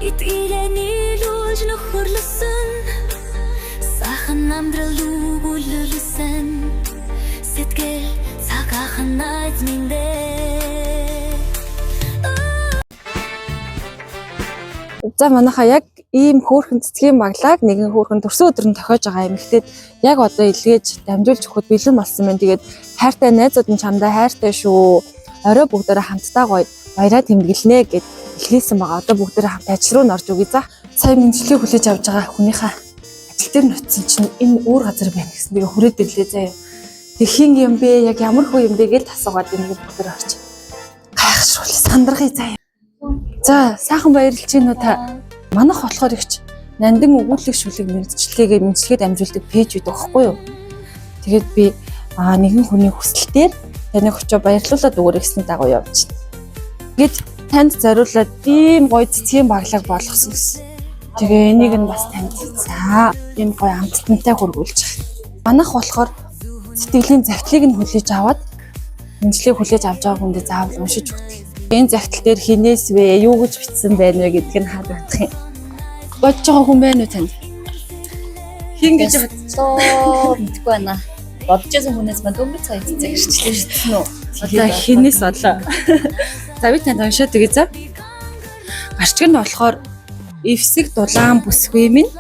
Итгэлийн илүүлж нөхөрлөсөн сайхан амдрал өгүүлсэн сэтгэл цагаахан найз минь. За манайхаа яг ийм хөөрхөн цэцгийн баглааг нэгэн хөөрхөн төрсөн өдрөнд тохиож байгаа юм. Гэхдээ яг одоо илгээж дамжуулж өгөхөд бэлэн болсон байна. Тэгээд хайртай найзууд нь чамдаа хайртай шүү. Орой бүгдээрээ хамтдаа гоё баяраа тэмдэглэнэ гэд хэлсэн байгаа. Одоо бүгдээрээ хамт ажил руу норж өгье за. Сая мэдлэгээ хүлээж авч байгаа хүнийхээ ажил дээр нутсан чинь энэ өөр газар байна гэсэн. Тэгээ хүрээд ирлээ заяа. Тэг хин юм бэ? Яг ямар хөө юм бэ гэж асуугаад энэ бүгдээр орч. Гайхшруулъя сандрахыг заяа. За сайхан баярлж байна уу та. Манайх болохоор ихч нандин өгүүлэг шүлэг мэдчилгээгээ дамжуулдаг пэйж үү байхгүй юу. Тэгээд би нэгэн хүний хүсэлтээр таныг очоо баярлуулаад өгөөрэй гэсний дагуу явж байна. Тэгэд танд зориулаад ийм гоё цэцгийн баглаг болгосон гэсэн. Тэгээ энийг нь бас танд за энэ гоё амттантай хөргүүлж байгаа. Манайх болохоор сэтгэлийн захидлыг нь хүлээж аваад мэдчилгээг хүлээж авч байгаа хүндээ заавал уншиж өгдөг. Энэ захидал дээр хинээс вэ, юу гэж бичсэн байна вэ гэдг нь хаадах юм. Бодож байгаа хүн байна уу танд? Хин гэж бодлоо мэдгүй байна. Бодож байгаа хүнээс мань дөнгөж цаг цэцэг ирчлээ шийдсэн үү? Одоо хинээс бодлоо. За би танд уншаад өгье за. Гарчиг нь болохоор эвсэг дулаан бүсгүй минь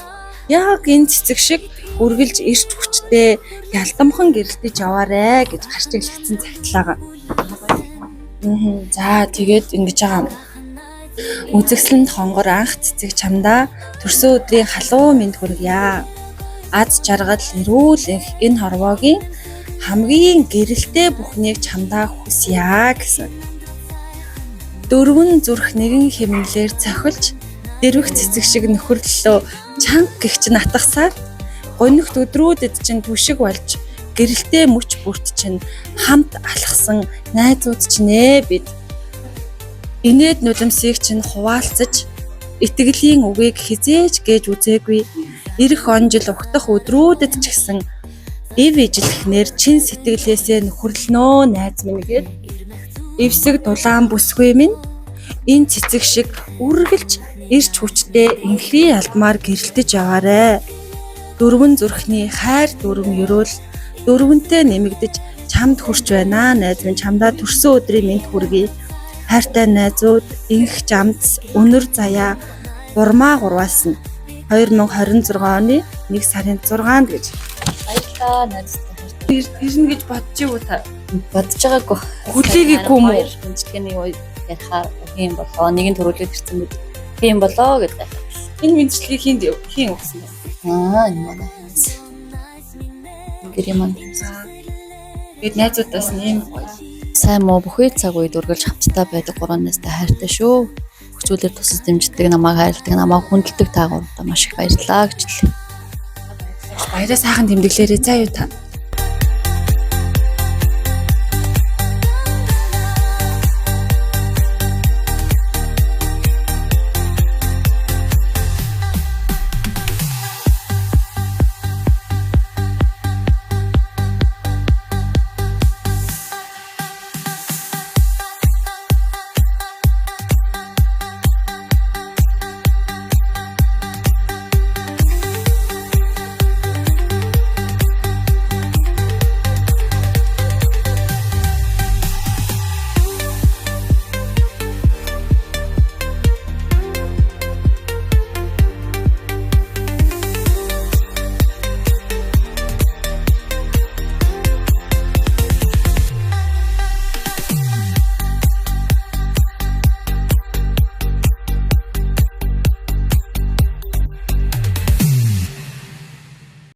яг энэ цэцэг шиг үргэлж ирч хүчтэй ялдамхан гэрэлтэж яваарэ гэж гарчиг хэлсэн захидлаагаа. За тэгээд ингэж байгаа юм. Үзэгсэлэнд хонгор анх цэцэг чамдаа төрсөн өдрийн халуун мэнд хүргье. Аз жаргал эрүүл энэ хорвоогийн хамгийн гэрэлтэй бүхнийг чамдаа хүсье гэсэн. Дөрвөн зүрх нэгэн хэмнэлээр цохилж дэрвэх цэцэг шиг нөхөрлөлөө чанга гихч натгасаар гонигт өдрүүдэд чинь түшиг болж гэрэлтэй мөч бүрт чинь хамт алхсан найзууд чинь бид инээд нулимсыг чинь хуваалцаж итгэлийн үгийг хизээж гэж үзээгүй ирэх он жил угтах өдрүүдэд ч гэсэн ив ижилхнэр чин сэтгэлээсээ нөхөрлөнөө найз минь гээд эвсэг дулаан бүсгүй минь энэ цэцэг шиг үргэлж ирч хүчтэй инхри алдмаар гэрэлтэж яваарэ. Дөрвөн зүрхний хайр дүрм ерөөл дөрвөнтэй нэмэгдэж чамд хүрч байна найз минь чамдаа төрсөн өдрийн мэнд хүргэе. Хайртай найзууд инх жамц өнөр заяа гурмаа гурваас нь 2026 оны 1 сарын 6-нд гэж. Баярлалаа найзтай. Ирнэ гэж бодож юу та? Бодож байгаагүй. Хүлээгээгүй юм уу? Мэдчилгээний ярихаар юм болоо. Нэгэн төрүүлээд ирсэн мэт. Би юм болоо гэдэг. Энэ мэдчилгээ хийн өгсөн бэ? Энэ манай. Гэрэмэн. Бид найзуудаас нэм гоё. Сайн муу бүхий цаг үед үргэлж хамтдаа байдаг гурван найзтай хайртай шүү. Хүчүүлээр тусас дэмждэг, намайг хайрладаг, намайг хүндэлдэг та гуравтаа маш их баярлалаа гэж хэлье. Баяраа сайхан тэмдэглээрэй заа юу та.